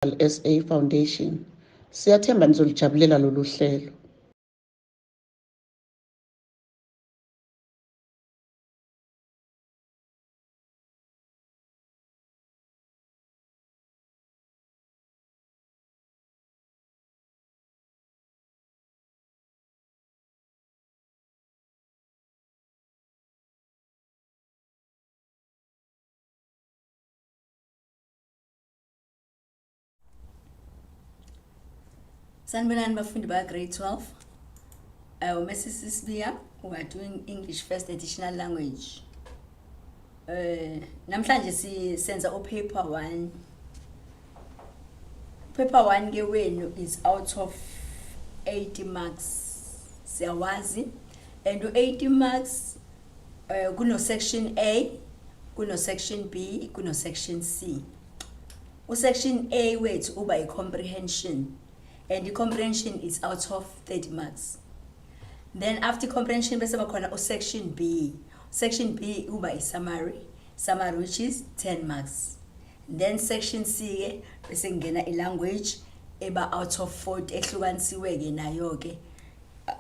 SA Foundation. Siyathemba nizolijabulela lolu hlelo. Sanibonani bafundi ba grade 12. Mrs. Sisbia, we are doing English first additional language. Namhlanje senza paper 1. Paper 1 ke wenu is out of 80 marks. Siyawazi. And 80 marks kuno section A, kuno section B, kuno section C. Section A wethu uba comprehension. And the comprehension is out of 30 marks. Then after comprehension, bese bakhona section B. Section B uba is summary which is 10 marks. Then section C bese ngena language eba out of 40 ehlukanisiwe ke nayo ke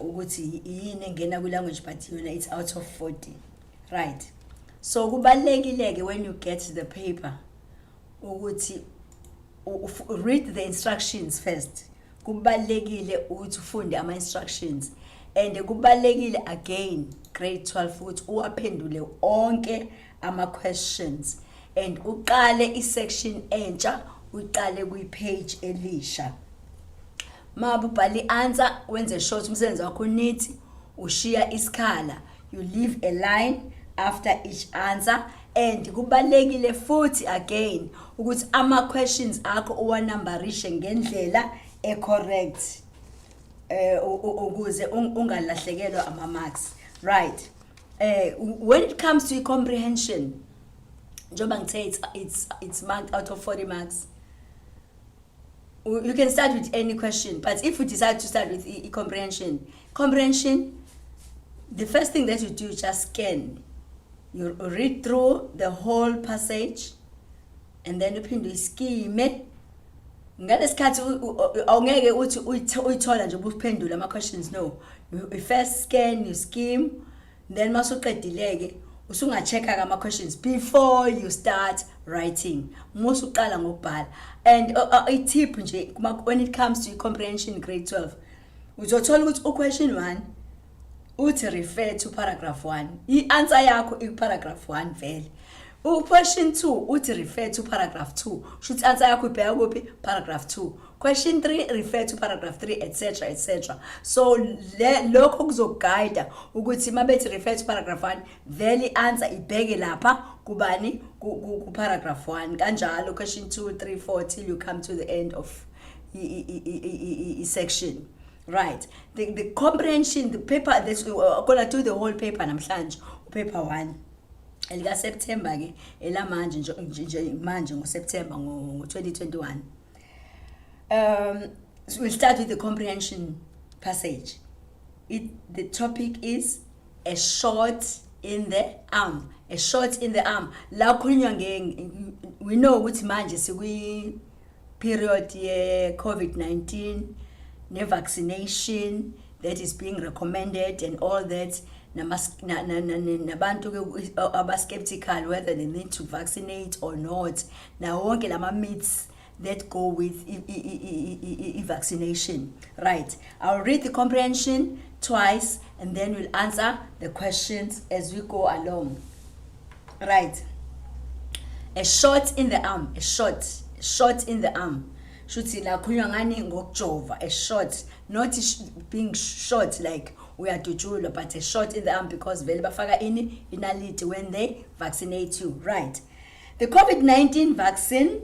ukuthi yini engena language but yona it's out of 40. Right. So kubalekile ke when you get the paper ukuthi read the instructions first. Kubalekile ukuthi ufunde ama instructions and kubalekile again grade 12 ukuthi uwaphendule onke ama questions and uqale isection entsha uqale kwi-page elisha. Mabubhali answer wenze short umsebenzi wakho nithi ushiya isikhala, you leave a line after each answer and kubalekile futhi again ukuthi ama questions akho uwanumberishe ngendlela correct ukuze ungalahlekelwa ama marks. Right. When it comes to comprehension, njoba ngithe it's marked out of 40 marks. You can start with any question, but if you decide to start with comprehension, the first thing that you do is just scan. You read through the whole passage and then you uphinde uyiskime. Ngalesikhathi awungeke uthi uyithola nje ubuphendula ama questions. No, you first scan, you skim, then masuqedileke usungachecka ama questions before you start writing. Musuqala ngokubhala. And a tip nje when it comes to comprehension grade 12, uzothola ukuthi question 1 uthi refer to paragraph 1. I-answer yakho i-paragraph 1 vele. Question 2 uthi refer to paragraph 2. Should answer yakho ibheka kuphi? Paragraph 2. Question 3 refer to paragraph 3, etc, etc. So lokho kuzoguide ukuthi mabethi refer to paragraph 1 vele answer ibheke lapha kubani ku paragraph 1 kanjalo question 2 3 4 till you come to the end of section. Right. The comprehension, the paper that's gonna do the whole paper namhlanje paper 1. Elika September ke elamanje nje manje ngo September ngo 2021. So we'll start with the comprehension passage. The topic is a shot in the arm. A shot in the arm. La khulunywa we know ukuthi manje sikwi period ye COVID-19 ne vaccination that is being recommended and all that. Nabantu abaskeptical whether they need to vaccinate or not. Now wonke lama myths that go with vaccination. Right. I'll read the comprehension twice and then we'll answer the questions as we go along. Right. A shot in the arm. A shot in the arm. Shuthi la kunywa ngani ngokujova. A shot, not being shot like we are dujula, but a shot in the arm because vele bafaka inaliti when they vaccinate you. Right. The COVID-19 vaccine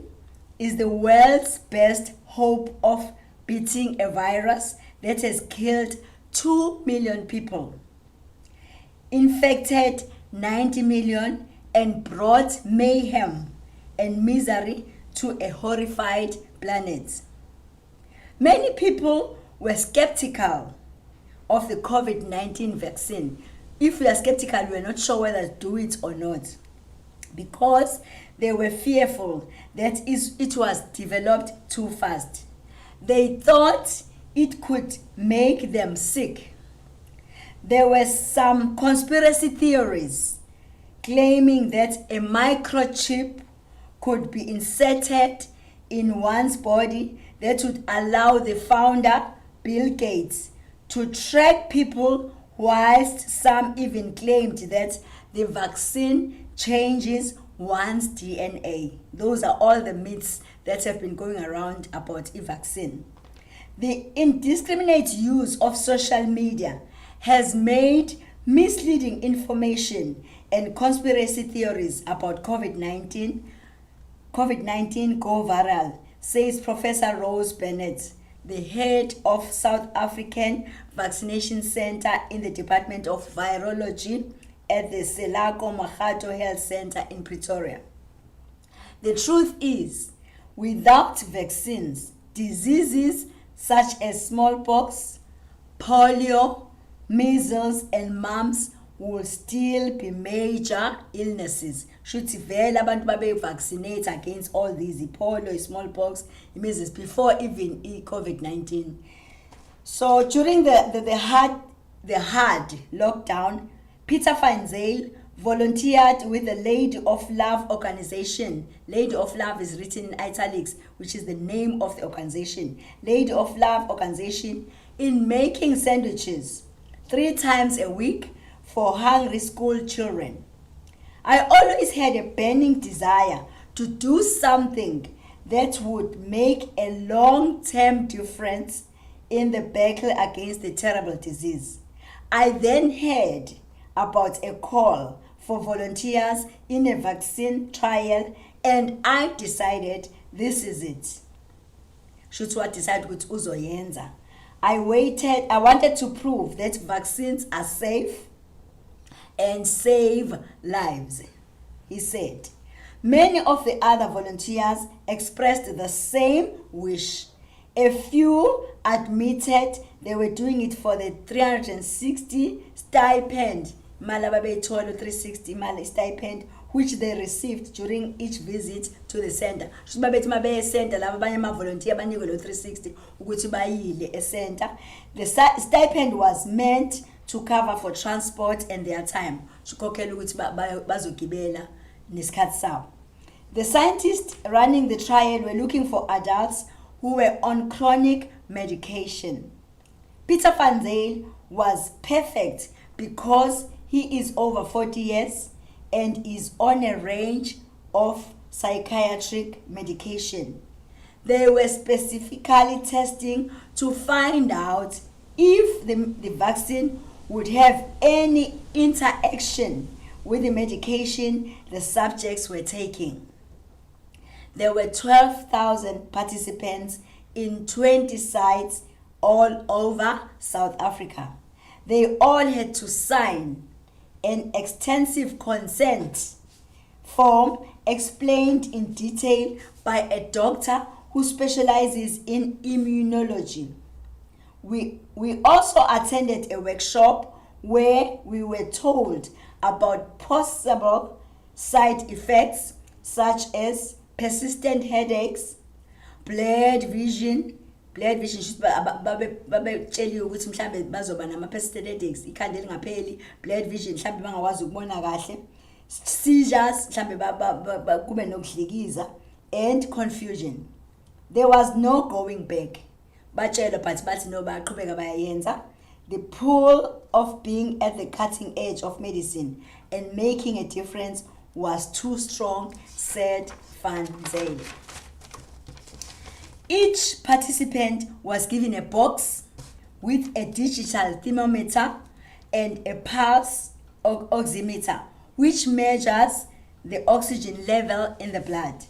is the world's best hope of beating a virus that has killed 2 million people, infected 90 million, and brought mayhem and misery to a horrified planet. Many people were skeptical of the COVID-19 vaccine. If you are skeptical, you are not sure whether to do it or not, because They were fearful that it was developed too fast. They thought it could make them sick. There were some conspiracy theories claiming that a microchip could be inserted in one's body that would allow the founder, Bill Gates, to track people, whilst some even claimed that the vaccine changes one's DNA. Those are all the myths that have been going around about a vaccine. The indiscriminate use of social media has made misleading information and conspiracy theories about COVID-19 go viral, says Professor Rose Bennett, the head of South African Vaccination Center in the Department of Virology at the Selako Makgatho Health Center in Pretoria. The truth is, without vaccines, diseases such as smallpox, polio, measles, and mumps will still be major illnesses. Shuthi vele abantu babe vaccinate against all these, polio, smallpox, measles, before even COVID-19. So during the hard lockdown, Peter Van Zyl volunteered with the Lady of Love organization. Lady of Love is written in italics, which is the name of the organization. Lady of Love organization, in making sandwiches 3 times a week for hungry school children. I always had a burning desire to do something that would make a long-term difference in the battle against the terrible disease. I then heard about a call for volunteers in a vaccine trial, and I decided this is it. Shutwa decided with uzoyenza. I wanted to prove that vaccines are safe and save lives, he said. Many of the other volunteers expressed the same wish. A few admitted they were doing it for the 360 stipend, Malababe Tolo 360 Mali stipend, which they received during each visit to the center. Center, volunteer 360 center. The stipend was meant to cover for transport and their time. The scientists running the trial were looking for adults who were on chronic medication. Peter Van Zyl was perfect because he is over 40 years and is on a range of psychiatric medication. They were specifically testing to find out if the vaccine would have any interaction with the medication the subjects were taking. There were 12,000 participants in 20 sites all over South Africa. They all had to sign an extensive consent form explained in detail by a doctor who specializes in immunology. We also attended a workshop where we were told about possible side effects such as persistent headaches, blurred vision babetsheliwe ukuthi mhlambe bazoba nama-persistent headaches, ikhanda elingapheli, blurred vision mhlambe bangakwazi ukubona kahle, seizures mhlambe kube nokudlikiza, and confusion. There was no going back. Batshelwa but bathi no baqhubeka bayayenza. The pull of being at the cutting edge of medicine and making a difference was too strong, said Van Zyl. Each participant was given a box with a digital thermometer and a pulse oximeter, which measures the oxygen level in the blood.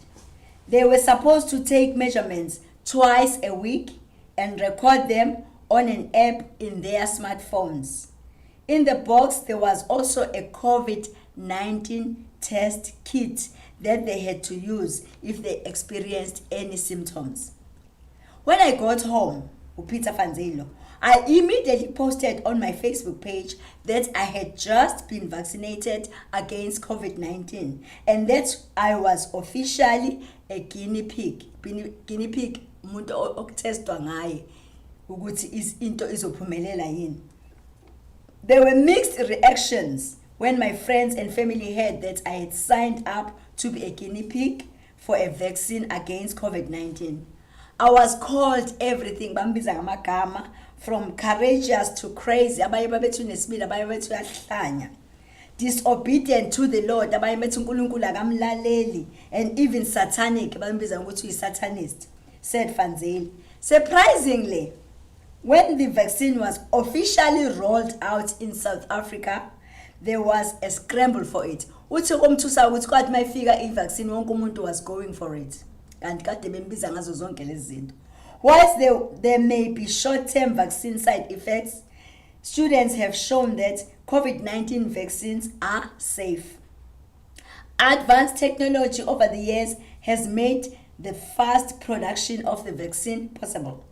They were supposed to take measurements twice a week and record them on an app in their smartphones. In the box, there was also a COVID-19 test kit that they had to use if they experienced any symptoms. When I got home with Peter Van Zyl, I immediately posted on my Facebook page that I had just been vaccinated against COVID-19 and that I was officially a guinea pig. Guinea pig, umuntu okutestwa ngaye ukuthi into izophumelela yini. There were mixed reactions when my friends and family heard that I had signed up to be a guinea pig for a vaccine against COVID-19. I was called everything, bambiza ngamagama, from courageous to crazy, abaye babethu nesibili, abaye bethu yahlanya, disobedient to the Lord, abaye bethu uNkulunkulu akamlaleli, and even satanic, bambiza ngokuthi uyi-satanist, said Fanzeli. Surprisingly, when the vaccine was officially rolled out in South Africa, there was a scramble for it. Uthi komthusa ukuthi kwathi mayifika i-vaccine wonke umuntu was going for it. Kanti kade bembiza ngazo zonke lezi zinto. Whilst there may be short-term vaccine side effects, students have shown that COVID-19 vaccines are safe. Advanced technology over the years has made the fast production of the vaccine possible.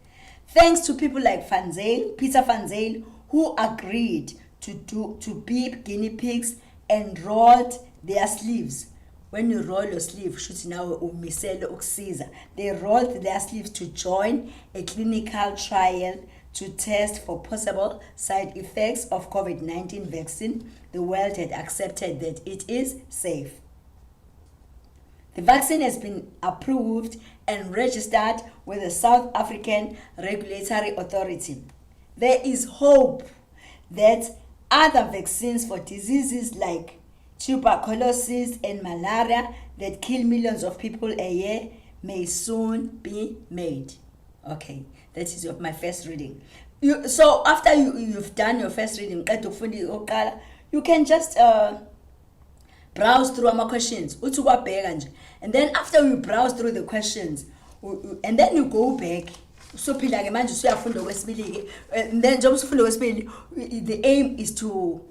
Thanks to people like Peter Fanzeli, who agreed to be guinea pigs and rolled their sleeves. When you roll your sleeve, they rolled their sleeves to join a clinical trial to test for possible side effects of COVID-19 vaccine. The world had accepted that it is safe. The vaccine has been approved and registered with the South African Regulatory Authority. There is hope that other vaccines for diseases like tuberculosis and malaria that kill millions of people a year may soon be made. Okay, that is my first reading. So after you've done your first reading, you can just browse through my questions. And then after you browse through the questions, and then you go back. So and then the aim is to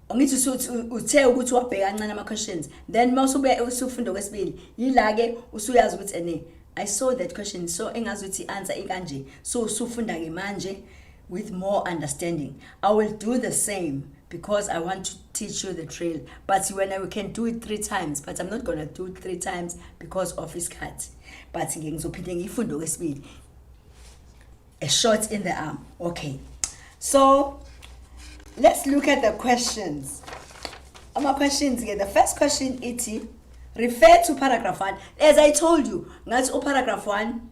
only to tell ukuthi wabheka kancane ama questions. Then mawusube usufunda kwesibili yilake usuyazi ukuthi I saw that question, so engazuthi answer ikanje, so usufunda ke manje with more understanding. I will do the same because I want to teach you the drill, but when we can do it 3 times, but I'm not going to do it 3 times because of his cut. But ngizophinde ngifunde kwesibili, a shot in the arm. Okay, so let's look at the questions. My questions again. The first question is refer to paragraph 1. As I told you, that's paragraph 1.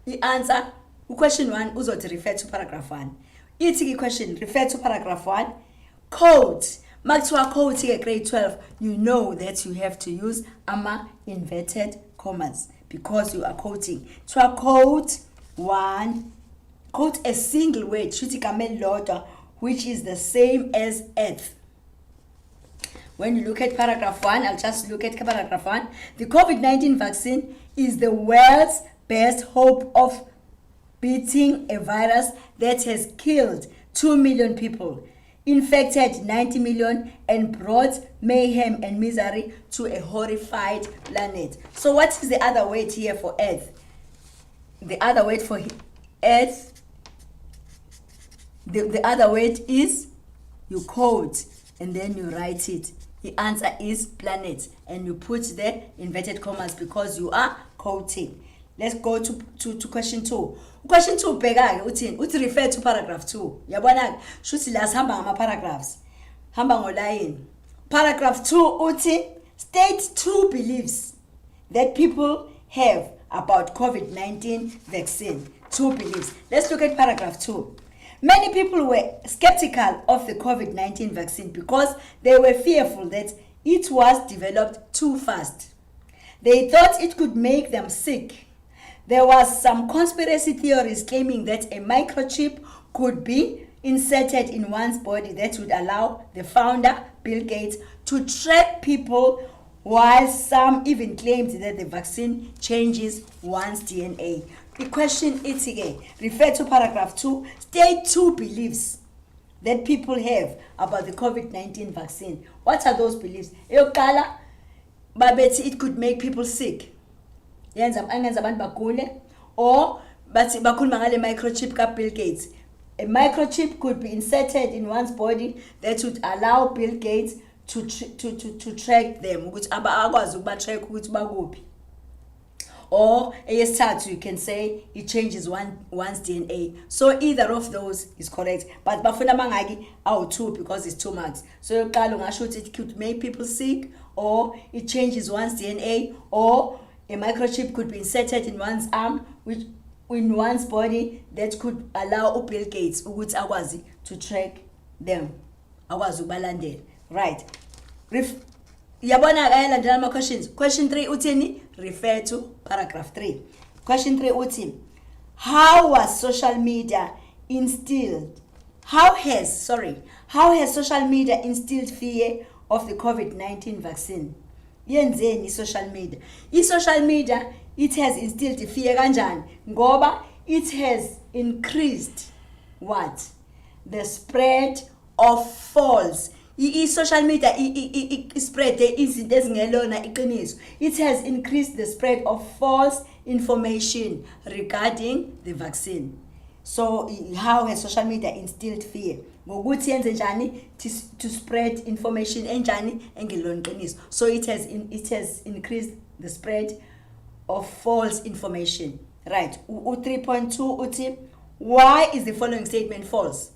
The answer, question 1, uzothi refer to paragraph 1. Iti question, refer to paragraph 1. Quote. Makuthiwa quote grade 12, you know that you have to use inverted commas because you are quoting. To quote 1, quote a single word, shuthi igama elilodwa, which is the same as earth. When you look at paragraph 1, I'll just look at paragraph 1. The COVID-19 vaccine is the world's best hope of beating a virus that has killed 2 million people, infected 90 million, and brought mayhem and misery to a horrified planet. So what is the other word here for earth? The other word for earth, the other word is, you quote and then you write it. The answer is planet, and you put the inverted commas because you are quoting. Let's go to question 2. Question 2 bheka ke uthi refer to paragraph 2. Yabona shuthi la sihamba ngama paragraphs. Hamba ngoline. Paragraph 2 uthi state 2 beliefs that people have about COVID-19 vaccine. 2 beliefs. Let's look at paragraph 2. Many people were skeptical of the COVID-19 vaccine because they were fearful that it was developed too fast. They thought it could make them sick. There was some conspiracy theories claiming that a microchip could be inserted in one's body that would allow the founder, Bill Gates, to track people, while some even claimed that the vaccine changes one's DNA. The question is again, refer to paragraph 2, state 2 beliefs that people have about the COVID-19 vaccine. What are those beliefs? Eyokuqala, babethi it could make people sick. Yenza abantu bagule, or But bakhuluma ngale microchip ka Bill Gates. A microchip could be inserted in one's body that would allow Bill Gates to track them ukuthi akwazi ukuba track ukuthi bakuphi. Or eyesithathu, you can say it changes one's DNA. So either of those is correct. But bafuna mangaki awu2 because it's 2 marks. So yokuqala ungasho ukuthi it could make people sick, or it changes one's DNA, or a microchip could be inserted in one's arm, which in one's body that could allow Bill Gates ukuthi akwazi to track them. Akwazi ukubalandela. Right. Yabona ayalandela ama questions. Question 3 uthini? Refer to paragraph 3. Question 3 uthi, how has social media instilled fear of the COVID-19 vaccine? Yenzeni social media? Social media, it has instilled fear kanjani? Ngoba it has increased what? The spread of false. Social media spread izinto ezingelona iqiniso. It has increased the spread of false information regarding the vaccine. So how has social media instilled fear? Ngokuthi yenze njani to spread information enjani engelona iqiniso. So it has increased the spread of false information. Right. U3.2 uthi, why is the following statement false?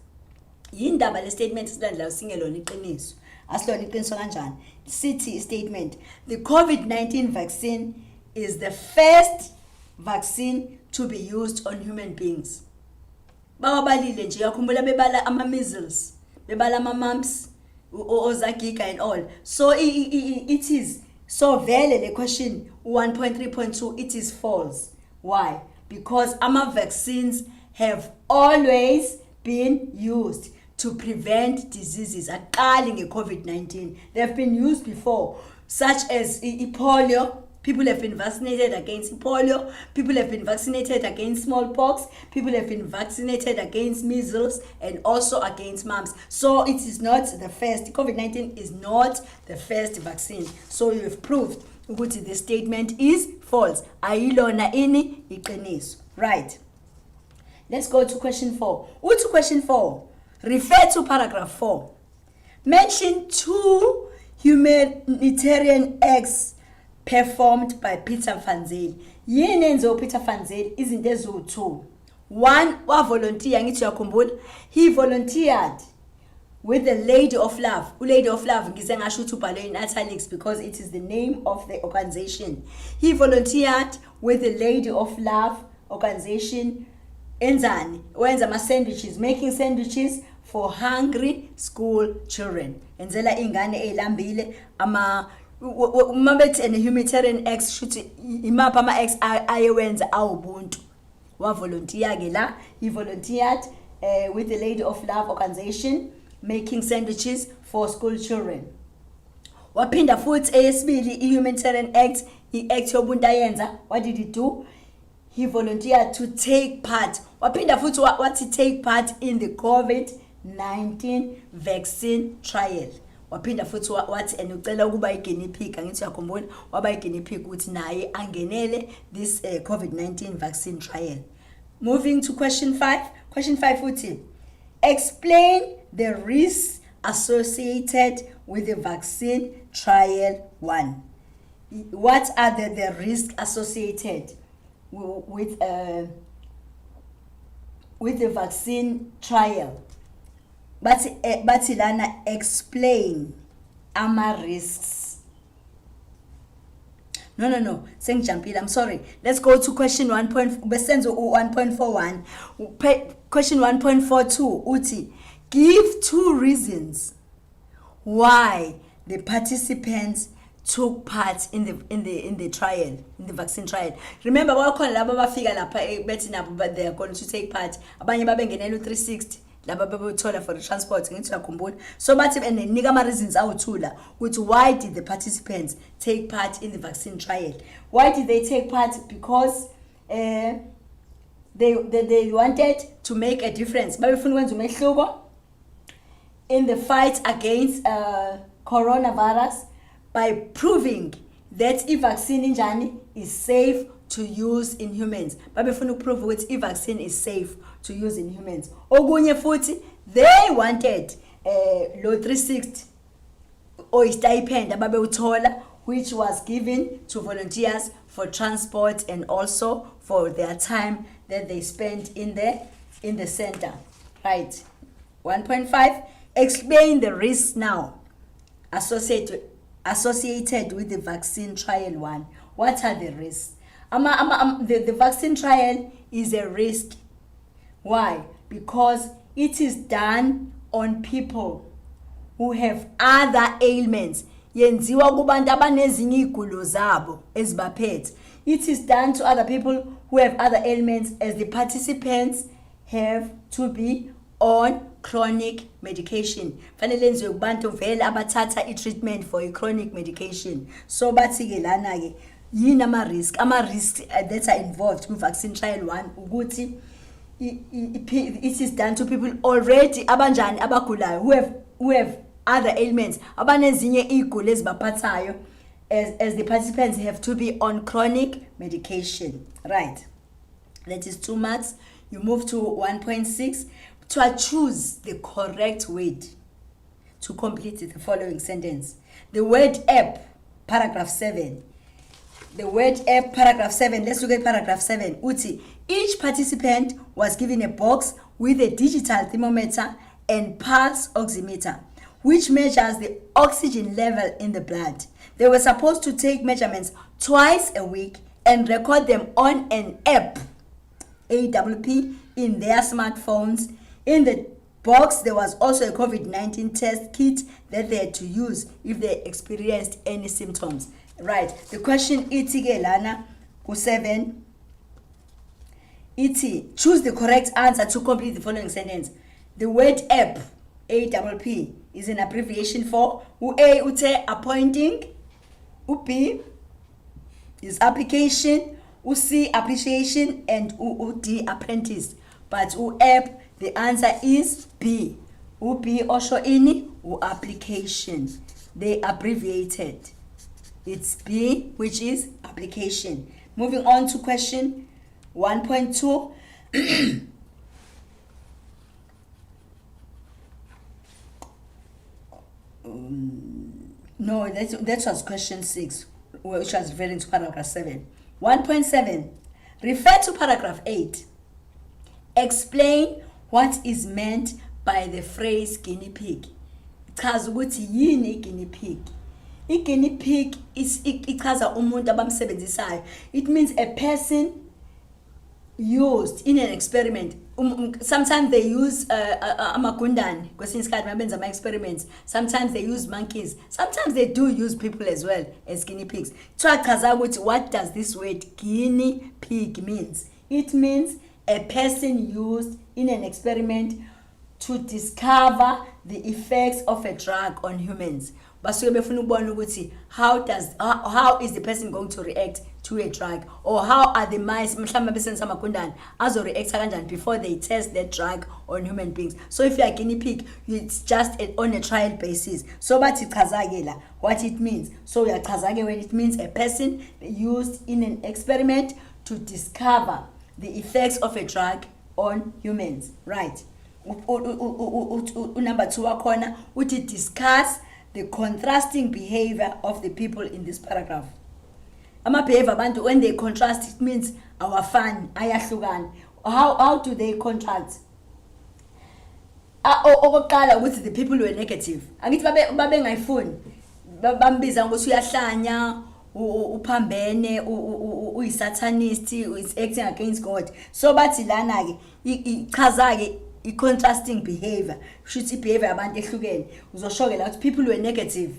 Yindaba le statement silandla singelona iqiniso. Asilona iqiniso kanjani? Sithi statement, the COVID-19 vaccine is the first vaccine to be used on human beings. Bawabalile nje yakhumbula bebala ama measles, bebala ama mumps, ozagiga and all. So it is so vele le question 1.3.2 it is false. Why? Because ama vaccines have always been used to prevent diseases. Aqali nge-COVID-19. They have been used before, such as polio. People have been vaccinated against polio. People have been vaccinated against smallpox. People have been vaccinated against measles and also against mumps. So it is not the first. COVID-19 is not the first vaccine. So you have proved ukuthi the statement is false. Ayilona ini iqiniso. Right. Let's go to question 4. What's question 4? Refer to paragraph 4. Mention 2 humanitarian acts performed by Peter Van Zyl. Yini enzo Peter Van Zyl izinto eziwu2. 1, wa volunteer ngithi uyakhumbula. He volunteered with the Lady of Love. Lady of Love ngize ngasho ukuthi ubhale in italics because it is the name of the organization. He volunteered with the Lady of Love organization. Enzani wenza ama sandwiches, making sandwiches for hungry school children. Enzela ingane ezilambile ama mabethi and humanitarian acts shuthi imapha ama acts ayewenza awubuntu. Wa volunteer ke la, he volunteered with the Lady of Love organization making sandwiches for school children. Waphinda futhi eyesibili humanitarian act, act yobuntu ayenza. What did he do? He volunteered to take part. Waphinda futhi wathi take part in the COVID-19 vaccine trial. Waphinda futhi wathi ucela ukuba guinea pig. Angithi uyakhumbula waba guinea pig ukuthi naye angenele this COVID-19 vaccine trial. Moving to question 5. Question 5 uthi, explain the risks associated with the vaccine trial 1. What are the risks associated with the vaccine trial? But Ilana, explain ama risks. No. Sengijumpile. I'm sorry. Let's go to question 1.41. Question 1.42. Uti, give 2 reasons why the participants took part in the trial, in the vaccine trial. Remember, wakhona laba bafika lapha bethi nabo but they are going to take part. Abanye babengenela u360 laba bebethola for the transport ngithi uyakhumbula. So bathi nika ama reasons awuthula ukuthi why did the participants take part in the vaccine trial? Why did they take part? Because they wanted to make a difference. Babefuna ukwenza umehluko in the fight against coronavirus by proving that i-vaccine injani is safe to use in humans. Babefuna ukuprove ukuthi i-vaccine is safe to use in humans. Okunye futhi, they wanted lo 360 or stipend ababewuthola, which was given to volunteers for transport and also for their time that they spent in the center. Right. 1.5, explain the risks now associated with the vaccine trial 1. What are the risks? The vaccine trial is a risk. Why? Because it is done on people who have other ailments. Yenziwa kubantu abanezinye igulo zabo ezibaphethe. It is done to other people who have other ailments, as the participants have to be on chronic medication. Fanele yenziwe kubantu vele abathatha i-treatment for a chronic medication. So bathi ke lana ke yini ama-risk that are involved in vaccine trial 1 ukuthi it is done to people already abanjani abagulayo who have other ailments, abanezinye igulo ezibaphathayo, as the participants have to be on chronic medication. Right. That is 2 marks. You move to 1.6. To choose the correct word to complete the following sentence. The word app, paragraph 7. The word app, paragraph 7. Let's look at paragraph 7. Uti, each participant was given a box with a digital thermometer and pulse oximeter, which measures the oxygen level in the blood. They were supposed to take measurements twice a week and record them on an app, AWP, in their smartphones. In the box, there was also a COVID-19 test kit that they had to use if they experienced any symptoms. Right. The question iti ke lana ku 7. Iti, choose the correct answer to complete the following sentence. The word app, AWP, is an abbreviation for A ute appointing, B is application, C appreciation, and D apprentice. But app, the answer is B. B also ini application. They abbreviated. It's B, which is application. Moving on to question 1.2. No, that was question 6, which was referring to paragraph 7. 1.7. Refer to paragraph 8. Explain what is meant by the phrase guinea pig. Chaza ukuthi yini guinea pig. I-guinea pig is ichaza umuntu abamsebenzisayo. It means a person used in an experiment. Sometimes they use amagundane kwesinye isikhathi mabenza ama-experiments. Sometimes they use monkeys. Sometimes they do use people as well as guinea pigs. Chaza ukuthi what does this word guinea pig means? It means a person used in an experiment to discover the effects of a drug on humans. Basuke befuna ukubona ukuthi how is the person going to react to a drug, or how are the mice mhlawumbe besenza amagundane azo react kanjani before they test that drug on human beings. So if you are a guinea pig, it's just on a trial basis. So bathi chaza la what it means. So uyachaza ke when it means a person used in an experiment to discover the effects of a drug on humans. Right. Number 2 wakhona uthi discuss the contrasting behavior of the people in this paragraph. Ama-behavior abantu, when they contrast, it means awafani, ayahlukana. How do they contrast? Okokuqala ukuthi the people were negative. Angithi babengayifuni. Bambiza ngokuthi uyahlanya, uphambene, uyi-satanist, is acting against God. So bathi lana ke ichaza ke i-contrasting behavior. Shuthi behavior abantu ehlukene. Uzoshoke la ukuthi people were negative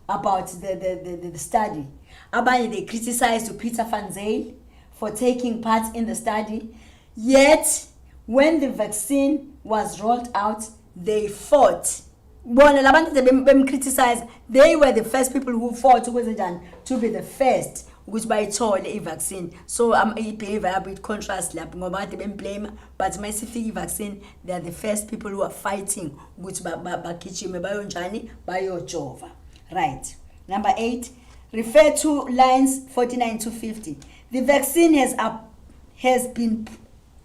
about the study. Abanye they criticized Peter van Zyl for taking part in the study. Yet when the vaccine was rolled out, they fought. Bona labantu bemcriticize, they were the first people who fought to be the first which bayithole i-vaccine. So i-behavior yabo it contrast lapho ngoba kade bemblame, but masifika i-vaccine, they are the first people who are fighting ukuthi bagijime bayonjani bayojova. Right. Number 8, refer to lines 49 to 50. The vaccine has been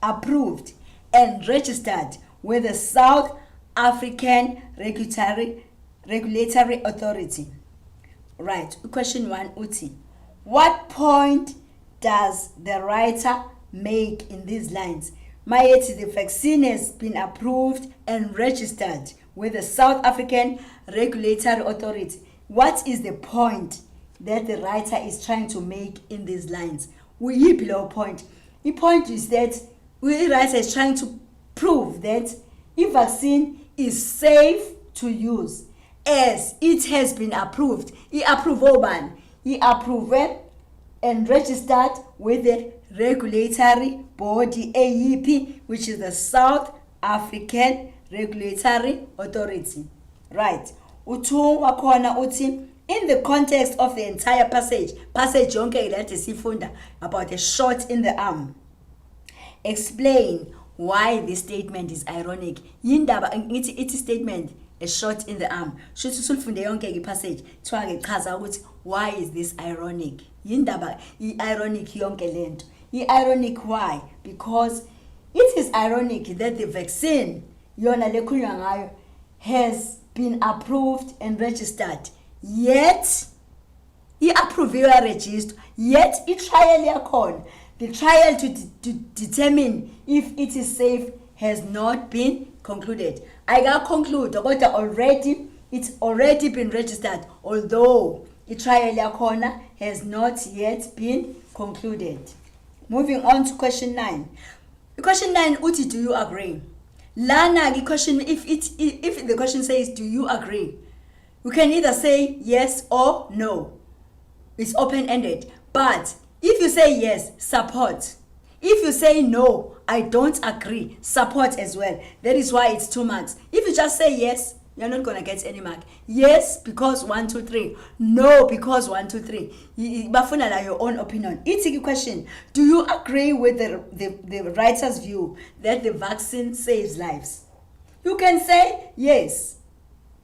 approved and registered with the South African Regulatory Authority. Right, question 1 uthi. What point does the writer make in these lines? Mayethi, the vaccine has been approved and registered with the South African Regulatory Authority. What is the point that the writer is trying to make in these lines? Below point. The point is that the writer is trying to prove that a vaccine is safe to use as it has been approved. Approved and registered with the regulatory body AEP, which is the South African Regulatory Authority. Right. Utu wakhona uti, in the context of the entire passage yonke ilete sifunda about a shot in the arm, explain why this statement is ironic. Yindaba ithi statement a shot in the arm. Shuthi sulfunde yonke ipassage twake chaza ukuthi why is this ironic? Yindaba ironic yonke lento. Ironic why? Because it is ironic that the vaccine yona lekunywa ngayo has been approved and registered, yet i-approviwa register, yet i-trial yakhona, the trial to determine if it is safe has not been concluded. I can conclude kodwa already it's already been registered, although i-trial yakhona has not yet been concluded. Moving on to question 9. Question 9 uthi, do you agree? Lana the question, if the question says do you agree, you can either say yes or no. It's open-ended. But if you say yes, support. If you say no, I don't agree, support as well. That is why it's 2 marks. If you just say yes, you're not going to get any mark. Yes, because 1, 2, 3. No, because 1, 2, 3. Bafuna your own opinion. It's a question. Do you agree with the writer's view that the vaccine saves lives? You can say yes,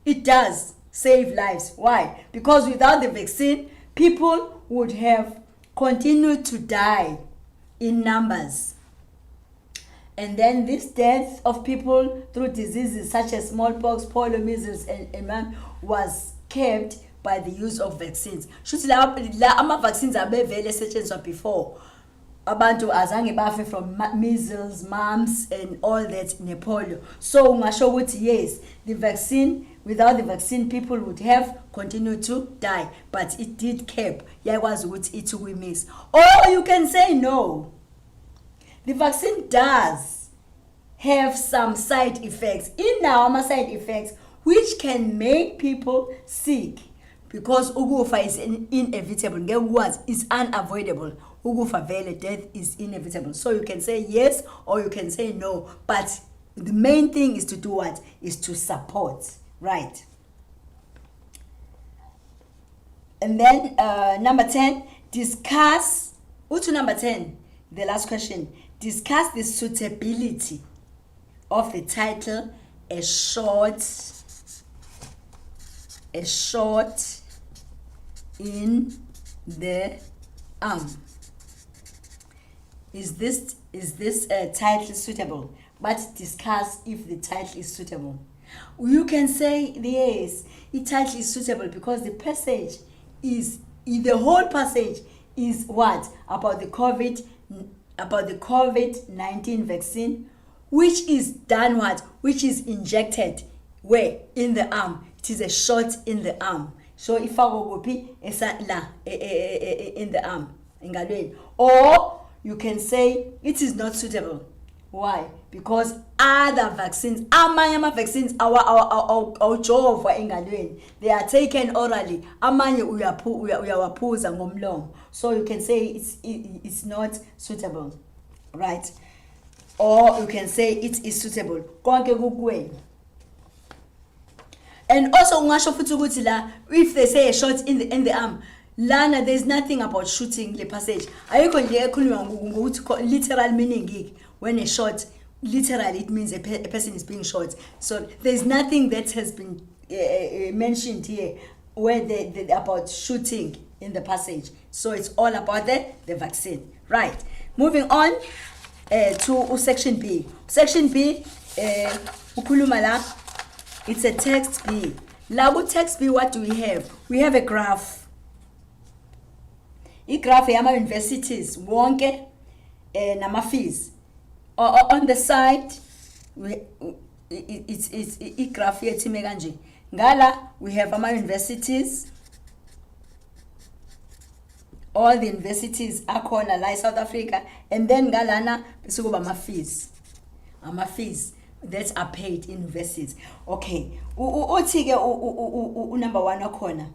it does save lives. Why? Because without the vaccine, people would have continued to die in numbers. And then this death of people through diseases such as smallpox, polio, measles, and was kept by the use of vaccines. Shuthi la ama vaccines abevele esetshenziswa before. Abantu azange bafe from measles, mumps, and all that, polio. So ungasho ukuthi yes, the vaccine, without the vaccine, people would have continued to die, but it did keep. Yakwazi ukuthi it we miss. Or you can say no. The vaccine does have some side effects. In our side effects, which can make people sick, because ukufa is inevitable. It's unavoidable. Ukufa vele, death is inevitable. So you can say yes or you can say no. But the main thing is to do what? Is to support. Right. And then number 10, discuss. To number 10, the last question. Discuss the suitability of the title, a shot in the arm. Is this title suitable? But discuss if the title is suitable. You can say yes, the title is suitable because the passage is, the whole passage is what? About the COVID-19 vaccine, which is done what? Which is injected where? In the arm. It is a shot in the arm. So if I go in the arm, or you can say it is not suitable. Why? Because other vaccines, amanye vaccines awujova engalweni, they are taken orally. Amanye uyawaphuza ngomlomo. So you can say it's not suitable, right? Or you can say it is suitable. Konke kukuwena. And also ungasho futhi ukuthi la, if they say a shot in the arm, lana there's nothing about shooting the passage. Ayikho nje ekhulunywa ngokuthi literal meaning when a shot, literally it means a person is being shot. So there's nothing that has been mentioned here where about shooting in the passage. So it's all about the vaccine. Right. Moving on to section B. Section B, ukhuluma la, it's a text B. La ku text B, what do we have? We have a graph. I-graph yama universities wonke nama fees. On the side, it's i-graph yethime kanje. Ngala we have ama universities. All the universities akhona la South Africa, and then ngalana bese kuba ama fees that are paid in universities. Okay, uthi ke number 1 akhona.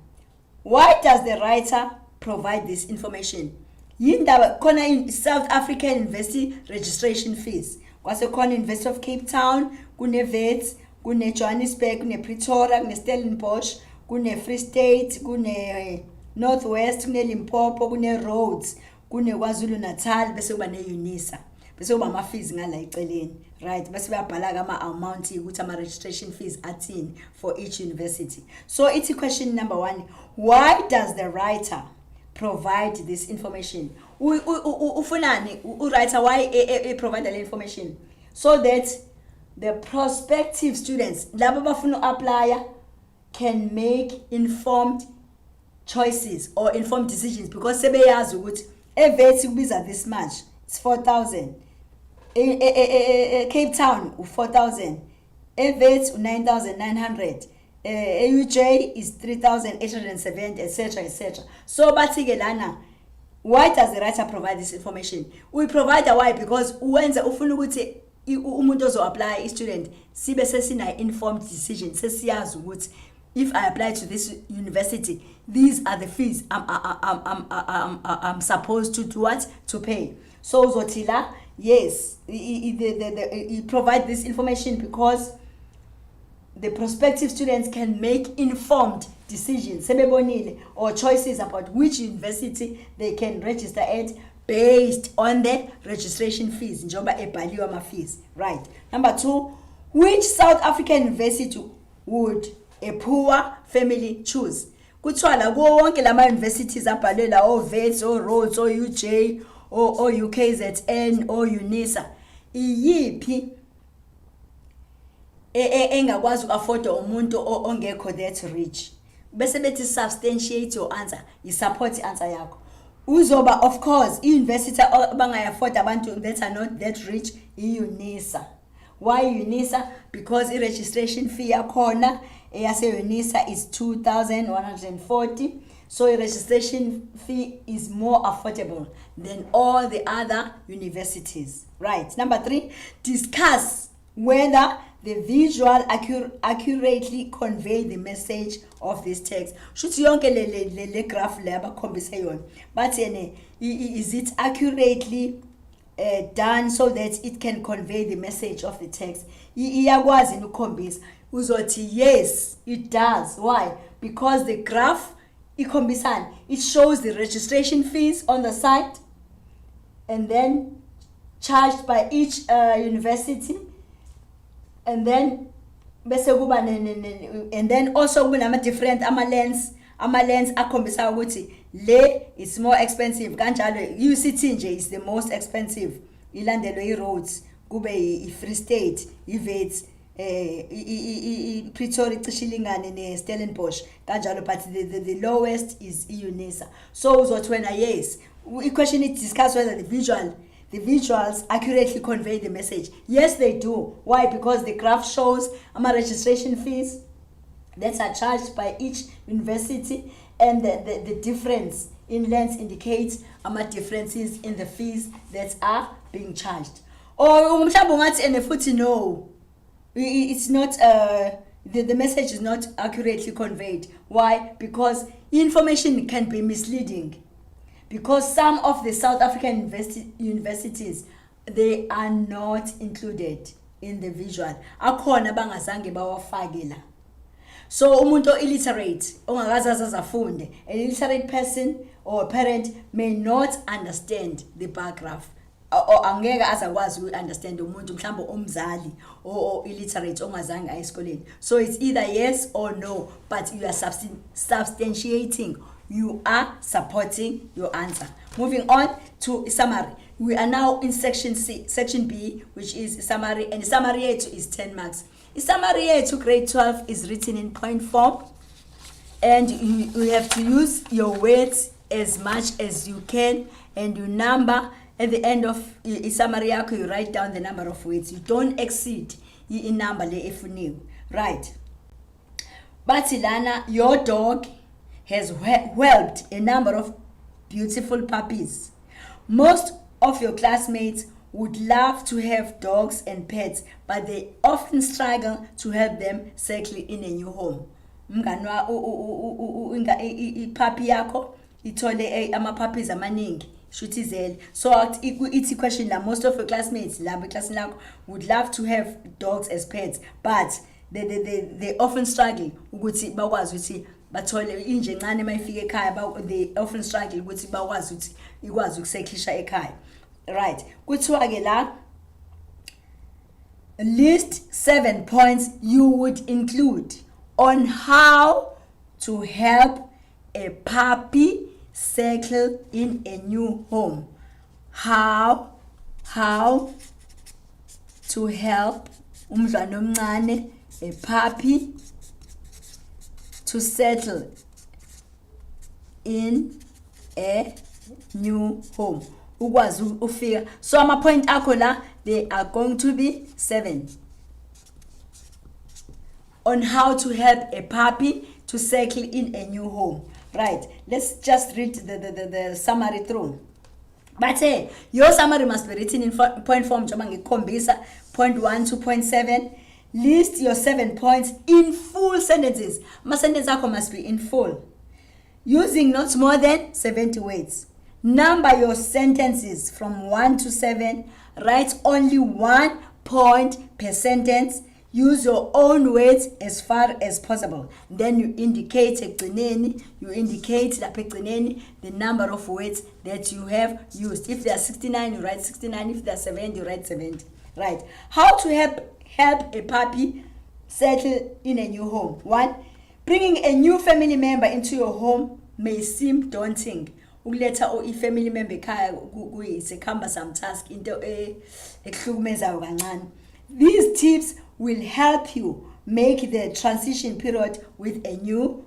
Why does the writer provide this information? Yindaba khona in South African university registration fees. Kwase khona University of Cape Town, kune Wits, kune Johannesburg, kune Pretoria, kune Stellenbosch, kune Free State, kune Northwest, kune Limpopo, kune Rhodes, kune KwaZulu Natal, bese kuba ne UNISA. Bese kuba ama fees ngala eceleni. Right, bese bayabhala ke ama amount ukuthi ama registration fees athini for each university. So it's question number 1. Why does the writer provide this information? Ufunani writer why provide the information? So that the prospective students labo bafuna apply can make informed choices or informed decisions, because sebeyazi ukuthi eVets kubiza this much, it's 4,000. Cape Town 4,000, eVets 9,900, UJ is 3,870, etc., etc. So bathi ke lana, why does the writer provide this information? We provide why because uwenza ufuna ukuthi umuntu ozo apply i-student sibe sesina informed decision, sesiyazi ukuthi if I apply to this university, these are the fees I'm supposed to do what? To pay. So Zotila, yes, he provide this information because the prospective students can make informed decisions, sebebonile, or choices about which university they can register at based on the registration fees. Njoba ebhaliwe ama fees. Right. Number 2, which South African university would a poor family choose? Kuthiwa kuwo wonke lama universities abhalwe la Wits, Rhodes, UJ, UKZN, UNISA, iyiphi engakwazi uafford umuntu ongekho that rich? Bese bethi substantiate your answer, support answer yakho. Uzoba of course university abangayafford abantu that are not that rich, iUNISA. Why UNISA? Because i-registration fee yakhona eyase UNISA is 2,140. So a registration fee is more affordable than all the other universities. Right. Number 3, discuss whether the visual accurately convey the message of this text. Shuthi yonke le graph le abakhombise yona. But is it accurately done so that it can convey the message of the text? Iyakwazi ukukhombisa. Uzothi yes, it does. Why? Because the graph it shows the registration fees on the side and then charged by each university, and then bese kuba and then also kunama different ama-lens akhombisa ukuthi le is more expensive kanjalo UCT nje is the most expensive, ilandelwe i-Rhodes, kube i-Free State, i-Wits, Pretoria icishilingane ne-Stellenbosch kanjalo, but the lowest is iUNISA. So uzothwena yes, i-question it discuss whether the visuals accurately convey the message. Yes, they do. Why? Because the graph shows ama registration fees that are charged by each university, and the difference in length indicates ama differences in the fees that are being charged. Or mhlawumbe ungathi ene futhi no, it's not the message is not accurately conveyed. Why? Because information can be misleading, because some of the South African universities, they are not included in the visual. Akhona bangazange bawafake la. So umuntu illiterate ongakazaza afunde, an illiterate person or parent may not understand the bar graph. Or angeke azakwazi understand umuntu mhlawumbe umzali or illiterate ongazange esikoleni. So it's either yes or no, but you are substantiating you are supporting your answer. Moving on to summary. We are now in section C, section B, which is summary, and summary yethu is 10 marks. Summary yethu grade 12 is written in point form, and you have to use your words as much as you can, and you number at the end of summary yakho, you write down the number of words. You don't exceed in number le efuniwe, right? Bathi lana, your dog has whelped a number of beautiful puppies. Most of your classmates would love to have dogs and pets, but they often struggle to help them settle in a new home. Mnganwa ipapi yakho ithole ama-puppies amaningi shuthi zele. So it's a question that most of your classmates labo classini lakho would love to have dogs as pets, but they often struggle ukuthi bakwazi ukuthi bathole inje encane mayifika ekhaya. They often struggle ukuthi bakwazi ukuthi ikwazi ukuseklisha ekhaya, right? Kuthiwa ke la, list 7 points you would include on how to help a puppy settle in a new home. How to help umntwana omncane, a puppy, to settle in a new home. Ukwazi ufika. So ama point akho la, they are going to be 7. On how to help a puppy to settle in a new home. Right, let's just read the summary through. But hey, your summary must be written in point form. Point 1 to point 7. List your 7 points in full sentences. My sentence must be in full, using not more than 70 words. Number your sentences from 1 to 7. Write only 1 point per sentence. Use your own words as far as possible. Then you indicate the number of words that you have used. If there are 69, you write 69. If there are 70, you write 70. Right. How to help a puppy settle in a new home. 1. Bringing a new family member into your home may seem daunting. Ukuleta family member ekhaya kuyisekhamba some task into ekuhlukumezayo kancane. These tips will help you make the transition period with a new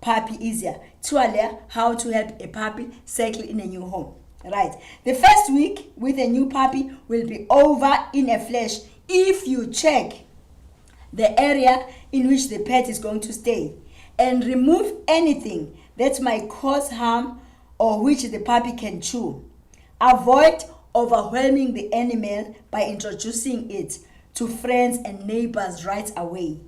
puppy easier. Tuale, how to help a puppy settle in a new home. Right. The first week with a new puppy will be over in a flash if you check the area in which the pet is going to stay and remove anything that might cause harm or which the puppy can chew. Avoid overwhelming the animal by introducing it to friends and neighbors right away.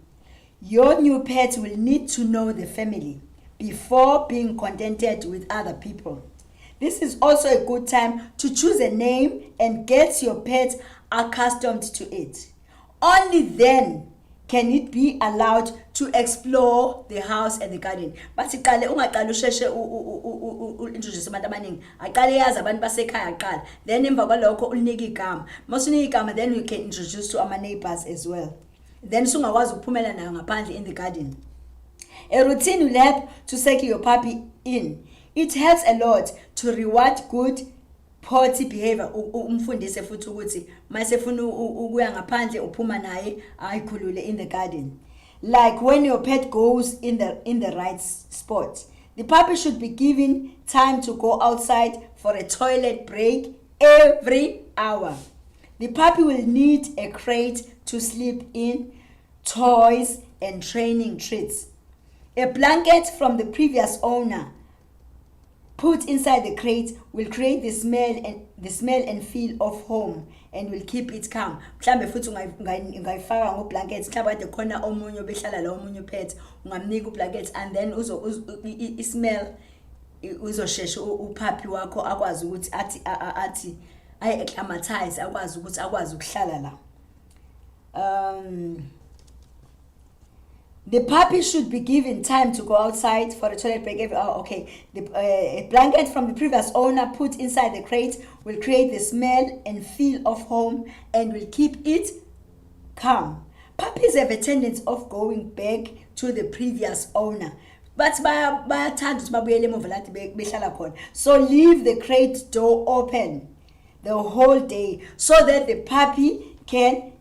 Your new pet will need to know the family before being contented with other people. This is also a good time to choose a name and get your pet accustomed to it. Only then can it be allowed to explore the house and the garden. But iqale ungaqala usheshe introduce abantu abaningi. Aqale yazi abantu basekhaya aqala. Then emva kwalokho ulinike igama. Masunika igama, then we can introduce to our neighbors as well. Then sungakwazi ukuphumela nayo ngaphandle in the garden. A routine will help to settle your puppy in. It helps a lot to reward good potty behavior. Umfundise futhi ukuthi masefuna ukuya ngaphandle uphuma naye ayikhulule in the garden. Like when your pet goes in the right spot. The puppy should be given time to go outside for a toilet break every hour. The puppy will need a crate to sleep in, toys, and training treats. A blanket from the previous owner put inside the crate will create the smell and feel of home and will keep it calm. Mhlambe futhi ungayifaka ngo-blankets, mhlawumbe kade khona omunye obehlala la omunye pet, ungamnika u-blankets and then i-smell uzoshesha uphaphi wakho akwazi ukuthi athi ayi-acclimatize, akwazi ukuthi akwazi ukuhlala la. The puppy should be given time to go outside for a toilet break every hour. Okay. A blanket from the previous owner put inside the crate will create the smell and feel of home and will keep it calm. Puppies have a tendency of going back to the previous owner. but bayathanda ukuthi babuyele emuva lathi behlala khona. So leave the crate door open the whole day so that the puppy can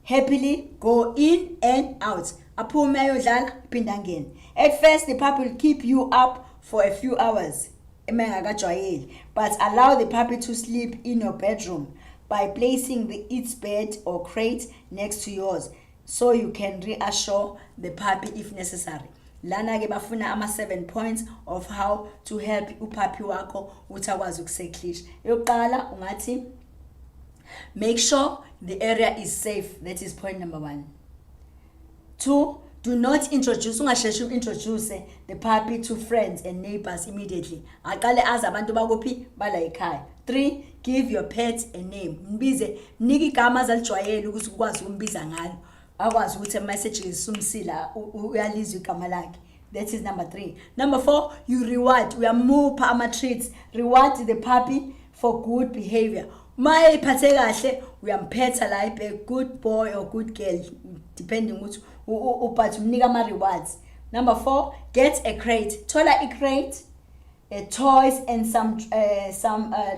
happily go in and out. Aphume ayodlala iphinde angene. At first the puppy will keep you up for a few hours, but allow the puppy to sleep in your bedroom by placing its bed or crate next to yours so you can reassure the puppy if necessary. Lana ke bafuna ama 7 points of how to help upuppy wakho ukuthi akwazi ukuseklisha. Yokuqala ungathi make sure the area is safe. That is point number 1. 2, do not introduce the puppy to friends and neighbors immediately. Aqale azi abantu bakuphi bala ekhaya. 3, give your pet a name. Mbize nika igama azalijwayele ukuthi ukwazi ukumbiza ngalo. Akwazi ukuthi message isumsila uyalizwa igama lakhe. That is number 3. Number 4, you reward. Uyamupha ama treats. Reward the puppy for good behavior. Uma iphathe kahle uyamphetha la ibe good boy or good girl depending ukuthi uphathe umnika ama rewards. Number 4, get a crate. Thola a crate, toys and some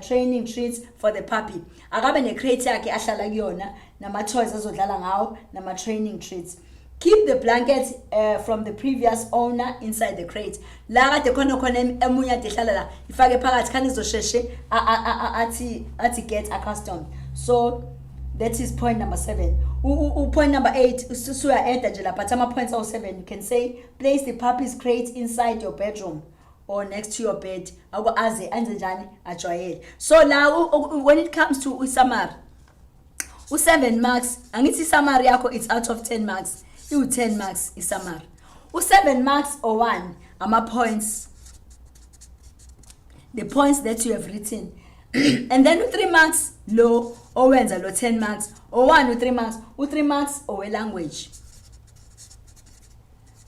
training treats for the puppy. Akabe ne crate yakhe ahlala kuyona nama toys azodlala ngawo nama training treats. Keep the blankets from the previous owner inside the crate. La kade khona emunye adehlala la ifake phakathi khani izosheshe athi get accustomed. So that is point number 7. Point number 8 usuya add nje lapha ama points awu 7. You can say place the puppy's crate inside your bedroom or next to your bed. Aze anze njani ajwayele. So la when it comes to summary, 7 marks angithi summary yakho it's out of 10 marks. 10 marks is summary. 7 marks or 1 ama points, the points that you have written. And then 3 marks low or wenza lo 10 marks or 1 3 marks, 3 marks or a language.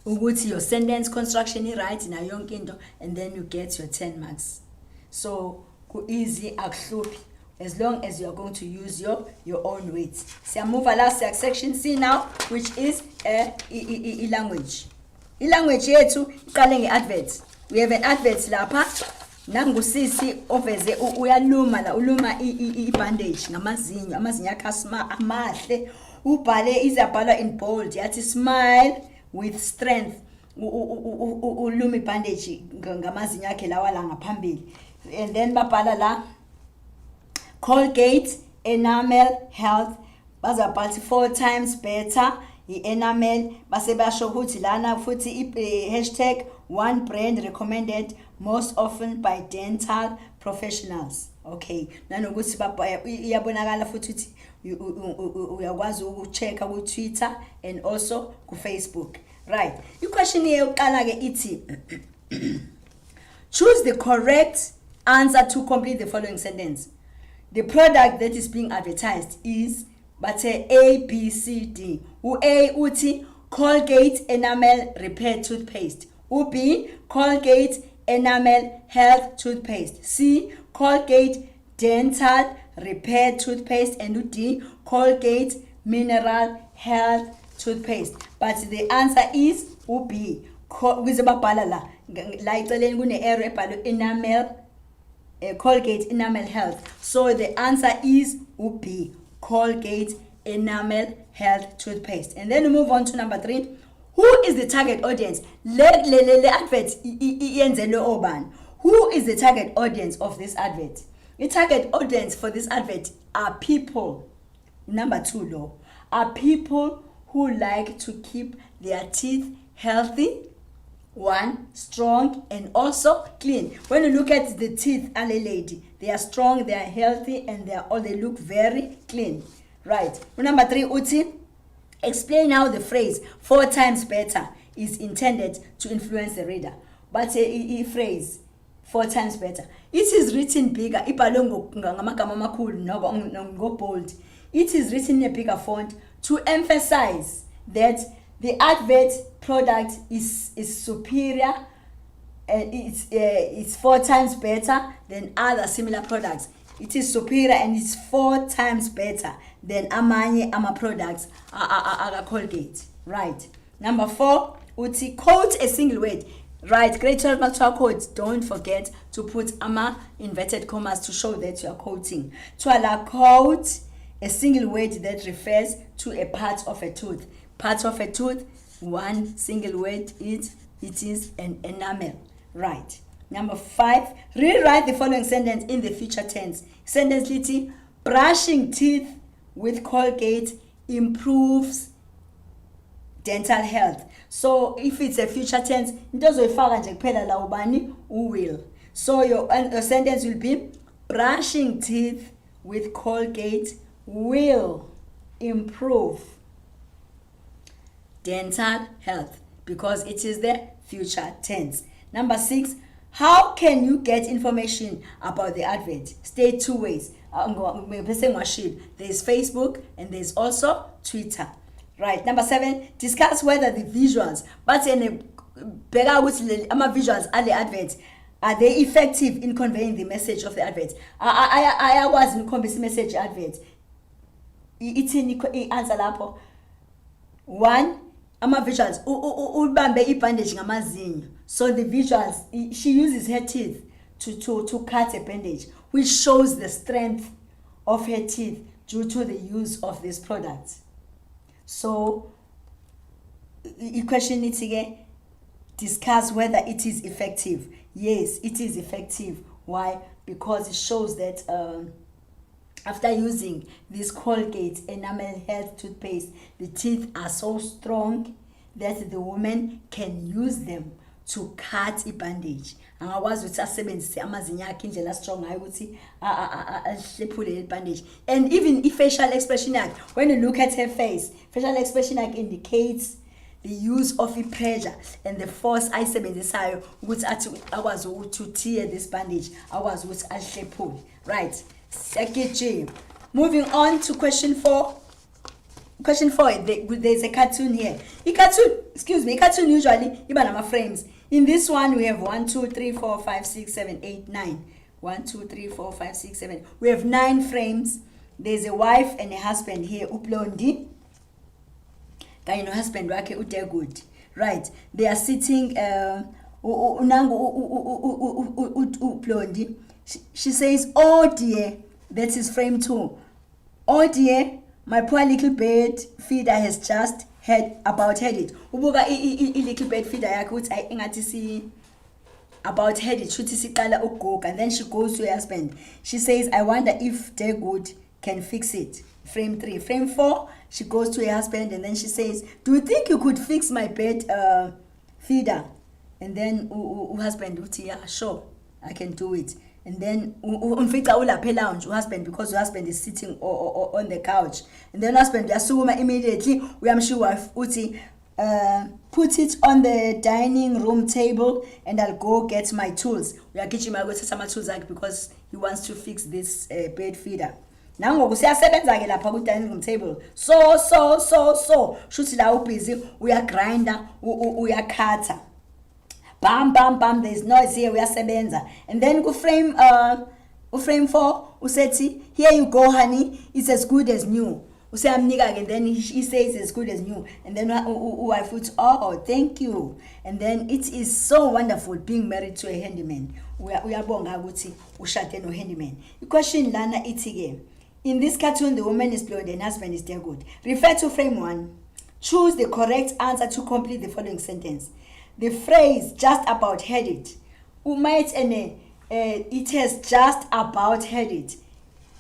Uguti your sentence construction right na yonke into, and then you get your 10 marks. So ku easy akuhluphi as long as you are going to use your own weights. Move last section C now, which is language. Language yethu iqale ngeadverts. We have an advert lapha. Nangu sisi oveze uyaluma la uluma ibandage ngamazinyo akhe amahle ubhale izabhalwa in bold yathi smile with strength uluma ibandage ngamazinyo akhe lawa la ngaphambili. And then babhala la Colgate enamel health bazabhala 4 times better enamel base basho ukuthi lana futhi hashtag one brand recommended most often by dental professionals. Okay, nanokuthi iyabonakala futhi ukuthi uyakwazi ukuchecka ku Twitter and also ku Facebook. Right, iquestion here uqala ke ithi choose the correct answer to complete the following sentence. The product that is being advertised is but A, B, C, D. A uthi Colgate enamel repair toothpaste. B Colgate enamel health toothpaste. C Colgate dental repair toothpaste. And D Colgate mineral health toothpaste. But the answer is B. Kuzobabhala la iceleni kune error ebhalwe enamel Colgate enamel health. So the answer is B Colgate enamel health toothpaste. And then we move on to number 3. Who is the target audience? Let advert iyenzelwe obani. Who is the target audience of this advert? The target audience for this advert are people. Number 2 law are people who like to keep their teeth healthy, 1 strong and also clean. When you look at the teeth and a lady, they are strong, they are healthy, and they look very clean. Right. Number 3 uti explain how the phrase 4 times better is intended to influence the reader. But a phrase 4 times better, it is written bigger. Ibhalwe ngamagama amakhulu no bold. It is written in a bigger font to emphasize that the advert product is superior and it's 4 times better than other similar products. It is superior and it's 4 times better than amanye ama products are Colgate. Right. Number 4, uti quote a single word. Right, grade 12 multiple codes. Don't forget to put inverted commas to show that you are quoting. Twala quote a single word that refers to a part of a tooth. Part of a tooth, one single word it is an enamel. Right. Number 5, rewrite the following sentence in the future tense. Sentence liti, brushing teeth with Colgate improves dental health. So if it's a future tense, ntozoyifaka nje kuphela la ubani will. So your sentence will be brushing teeth with Colgate will improve dental health because it is the future tense. Number 6, how can you get information about the advert? Stay 2 ways. There's Facebook and there's also Twitter. Right. Number 7, discuss whether the visuals, but in visuals are the adverts, are they effective in conveying the message of the advert? I was in convey message advert. It's in answer lapo. 1, visuals ubambe ibandage ngamazinyo. So the visuals, she uses her teeth to cut a bandage, which shows the strength of her teeth due to the use of this product. So the question is again, discuss whether it is effective. Yes, it is effective. Why? Because it shows that after using this Colgate enamel health toothpaste, the teeth are so strong that the woman can use them to cut a bandage. Angakwazi ukuthi asebenzise amazinyo akhe indlela strong hayi ukuthi ahlephule le bandage. And even if facial expression yakhe, when you look at her face, facial expression yakhe indicates the use of the pressure and the force ayisebenzisayo ukuthi athi akwazi ukuthi tear this bandage, akwazi ukuthi ahlephule. Right. Second, moving on to question 4. Question 4, there's a cartoon here. A cartoon usually iba nama frames. In this one, we have 1, 2, 3, 4, 5, 6, 7, 8, 9. 1, 2, 3, 4, 5, 6, 7. We have 9 frames. There's a wife and a husband here. Uplondi. Kanye no husband wake uDegood. Right. They are sitting. Uplondi. She says, "Oh dear, that is frame 2. Oh dear, my poor little bird feeder has just had it. Ubuka little bird feeder yakhe uthi engathi si about had it shuthi siqala ukugoga, and then she goes to her husband. She says, I wonder if Degood can fix it. Frame 3. Frame 4, she goes to her husband and then she says, do you think you could fix my bird feeder? And then husband uthi, yeah, sure, I can do it. And then umfica ulapha lounge husband, because husband is sitting on the couch. And then husband uyasukuma immediately uyamshiya wife uthi put it on the dining room table and I'll go get my tools. Uyagijima ukuthatha ama tools akhe because he wants to fix this bird feeder. Nangoku siyasebenza ke lapha ku dining room table. So shuthi la ubusy uyagrinder uyakhatha. Bam, there's noise here, uyasebenza. And then frame 4, usethi, here you go honey, it's as good as new. Useyamnika, and then he says as good as new. And then wife puts, oh, thank you. And then it is so wonderful being married to a handyman. Uyabonga ukuthi ushade no handyman. The question lana ithi ke, in this cartoon the woman is blonde and husband is Degood. Refer to frame 1. Choose the correct answer to complete the following sentence. The phrase just about had it. It has just about had it.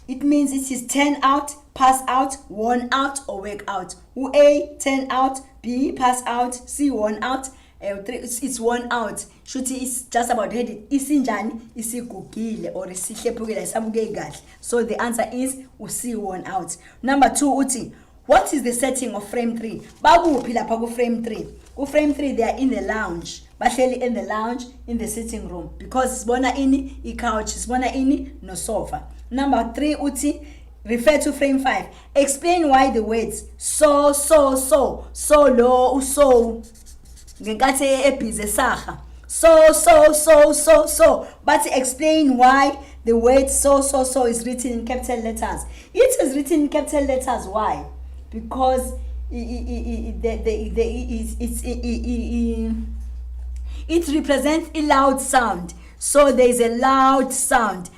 It means it is turn out, pass out, worn out, or work out. A, turn out, B, pass out, C, worn out, 3, it's worn out. Shuthi is just about had it. Isinjani, isigugile or isihlephukile isamuke kahle. So the answer is C, worn out. Number 2 uthi, what is the setting of frame 3? Bakuphi lapha ku frame 3? Ku frame 3 they are in the lounge. Bahleli in the lounge in the sitting room because sibona ini i-couch, sibona ini no sofa. Number 3 uthi, refer to frame 5. Explain why the words so lo uso ngenkathi ebhize saha. So. But explain why the word so is written in capital letters. It is written in capital letters. Why? Because it it represents a loud sound. So there is a loud sound.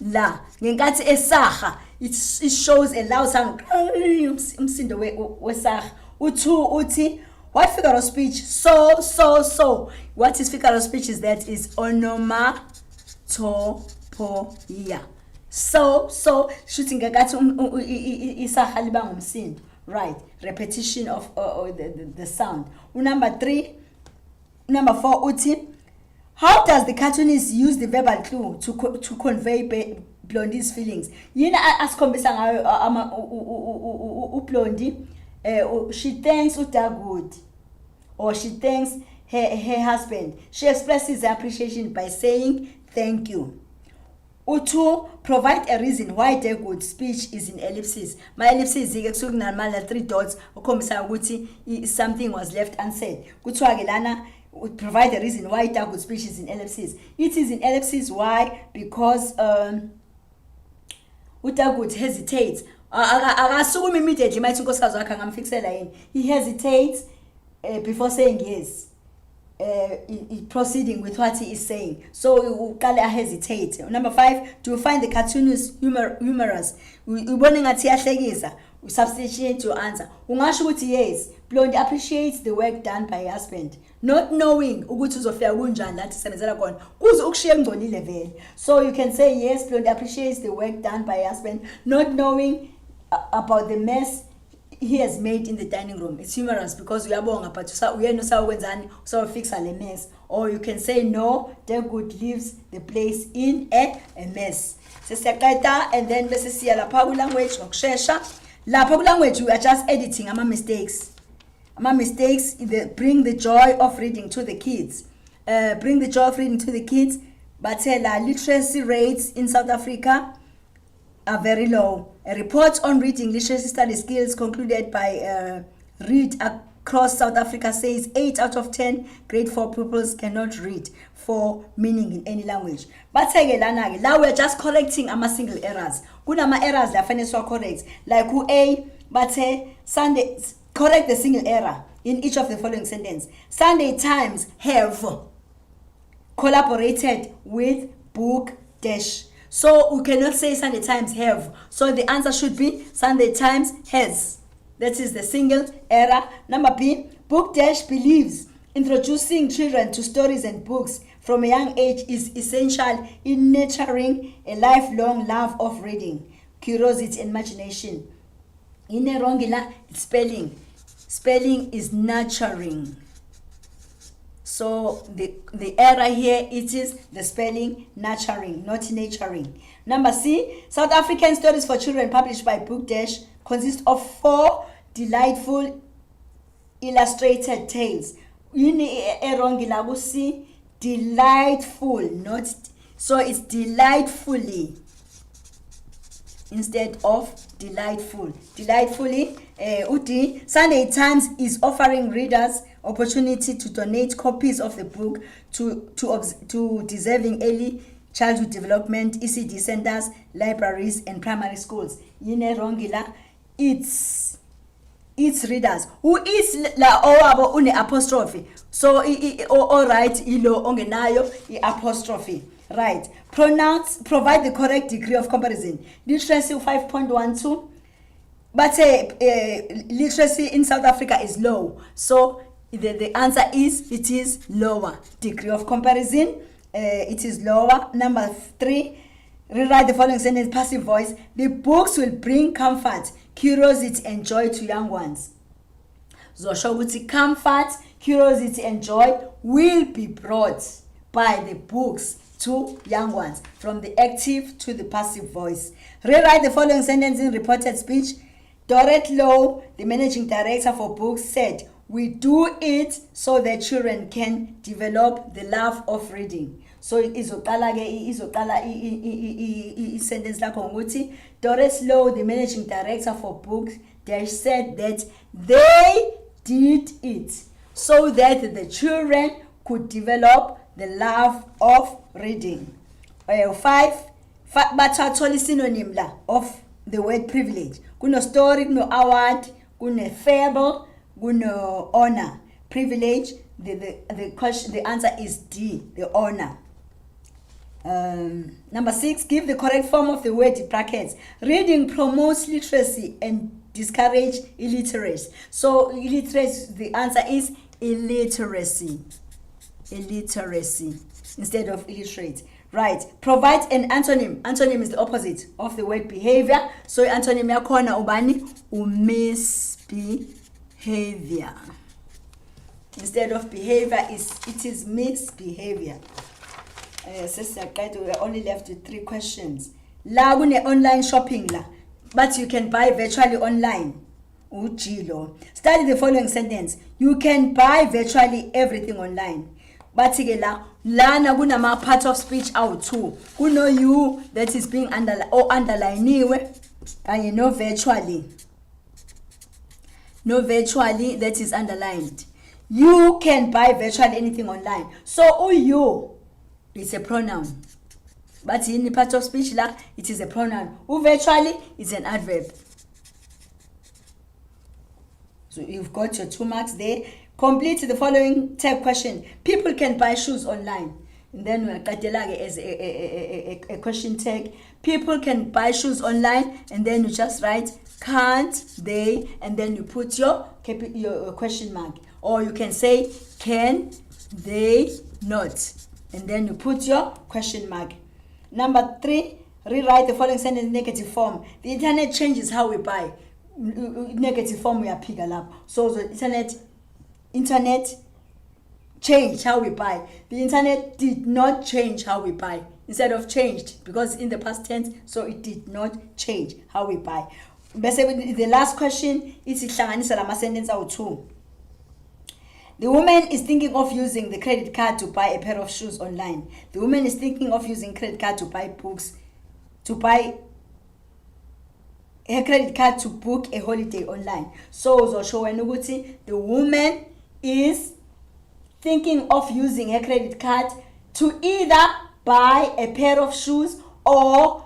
La, ngenkathi esaha, it shows a loud sound. Umsindo wesaha. Utu uti. What figure of speech? So. What is figure of speech is that is onomatopoeia. So shooting ngakathi isaha liba ngumsindo. Right, repetition of the sound. Number 4 uti. How does the cartoonist use the verbal clue to convey Blondie's feelings? Yina asikhombisa ngayo uBlondie. She thanks Utagood, or she thanks her husband. She expresses her appreciation by saying thank you. Utu, provide a reason why Dagood's speech is in ellipses. My ellipses is 3 dots. Something was left unsaid. Provide a reason why Dagood's speech is in ellipses. It is in ellipses. Why? Because Utagood hesitates. Immediately, he hesitates before saying yes. Proceeding with what he is saying. So Kale hesitate. Number 5, to find the cartoonist humorous. We substantiate your answer. Yes, Blondie appreciates the work done by her husband, not knowing so you can say yes, Blondie appreciates the work done by her husband, not knowing about the mess he has made in the dining room. It's humorous because we are born but we know so fix a mess. Or you can say no, Dagood leaves the place in a mess. And then let's see lapha language ngokushesha. Lapha language we are just editing mistakes. Mistakes bring the joy of reading to the kids. But literacy rates in South Africa are very low. A report on reading literacy study skills concluded by Read Across South Africa says 8 out of 10 grade 4 pupils cannot read for meaning in any language. But now we're just correcting single errors. Kunama errors that finance correct. Like A, but Sunday, correct the single error in each of the following sentences. Sunday Times have collaborated with Book Dash. So we cannot say Sunday Times have. So the answer should be Sunday Times has. That is the single error. Number B, Book Dash believes introducing children to stories and books from a young age is essential in nurturing a lifelong love of reading, curiosity, and imagination. In a wrongila, it's spelling. Spelling is nurturing. So the error here, it is the spelling nurturing, not naturing. Number C, South African stories for children published by Book Dash consist of 4 delightful illustrated tales. Delightful, not so it's delightfully instead of delightful. Delightfully, Sunday Times is offering readers opportunity to donate copies of the book to deserving early childhood development ECD centers, libraries, and primary schools. Yine wrongila, it's readers who is la owabo une apostrophe. So all right, ilo ongenayo apostrophe. Right. Provide the correct degree of comparison. Literacy 5.12. But literacy in South Africa is low. So the answer is it is lower. Degree of comparison, it is lower. Number 3, rewrite the following sentence, passive voice. The books will bring comfort, curiosity, and joy to young ones. Zoshoguti, comfort, curiosity, and joy will be brought by the books to young ones, from the active to the passive voice. Rewrite the following sentence in reported speech. Dorothy Lowe, the managing director for books, said, "We do it so that children can develop the love of reading." So izoqala sentence lakho ngokuthi Dorothy Lowe, the managing director for books, they said that they did it so that the children could develop the love of reading. 5, bathathola synonym la of the word privilege. Kuno story, kuno award, kuno fable, kuno honor. Privilege, The question, the answer is D, the honor. Number 6, give the correct form of the word in brackets. Reading promotes literacy and discourage illiteracy. So illiteracy, the answer is illiteracy. Illiteracy instead of illiterate. Right. Provide an antonym. Antonym is the opposite of the word behavior. So antonym yakhona ubani misbehavior. Instead of behavior, it is misbehavior. We're only left with 3 questions. La kune online shopping la, but you can buy virtually online. Ujilo. Study the following sentence. You can buy virtually everything online. But la lana kunama part of speech out too. Kuno you that is being underlined. And no virtually. No virtually that is underlined. You can buy virtually anything online. So you is a pronoun. But in the part of speech la, it is a pronoun. Virtually is an adverb. So you've got your 2 marks there. Complete the following tag question. People can buy shoes online. And then we'll cut as a question tag. People can buy shoes online, and then you just write can't they, and then you put your question mark. Or you can say can they not, and then you put your question mark. Number 3, rewrite the following sentence in negative form. The internet changes how we buy. Negative form we are picking up. So the internet changed how we buy. The internet did not change how we buy. Instead of changed, because in the past tense, so it did not change how we buy. The last question is sentence out 2. The woman is thinking of using the credit card to buy a pair of shoes online. The woman is thinking of using credit card to buy books, to buy her credit card to book a holiday online. So the woman is thinking of using her credit card to either buy a pair of shoes or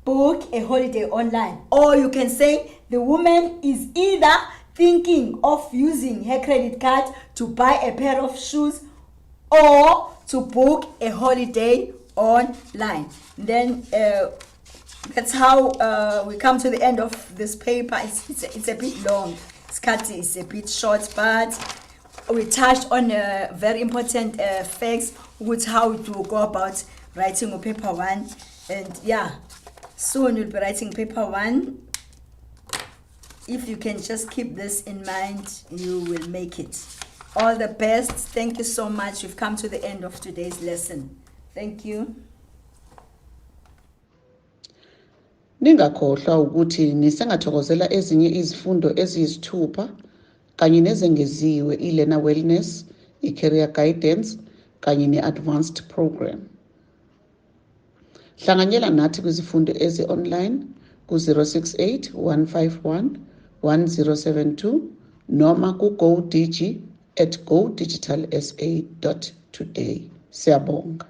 book a holiday online. Or you can say the woman is either thinking of using her credit card to buy a pair of shoes or to book a holiday online. Then that's how we come to the end of this paper. It's a bit long. Skati is a bit short, but we touched on very important facts with how to go about writing a paper 1. And yeah, soon you'll be writing paper 1. If you can just keep this in mind, you will make it. All the best. Thank you so much. We've come to the end of today's lesson. Thank you. Ningakhohlwa ukuthi nisengathokozela ezinye izifundo eziyisithupha kanye nezengeziwe i-learner wellness, i-career guidance kanye ne-advanced program. Hlanganyela nathi kwizifundo ezi-online ku-068 151 1072 noma ku-GoDigi@godigitalsa.today. Siyabonga.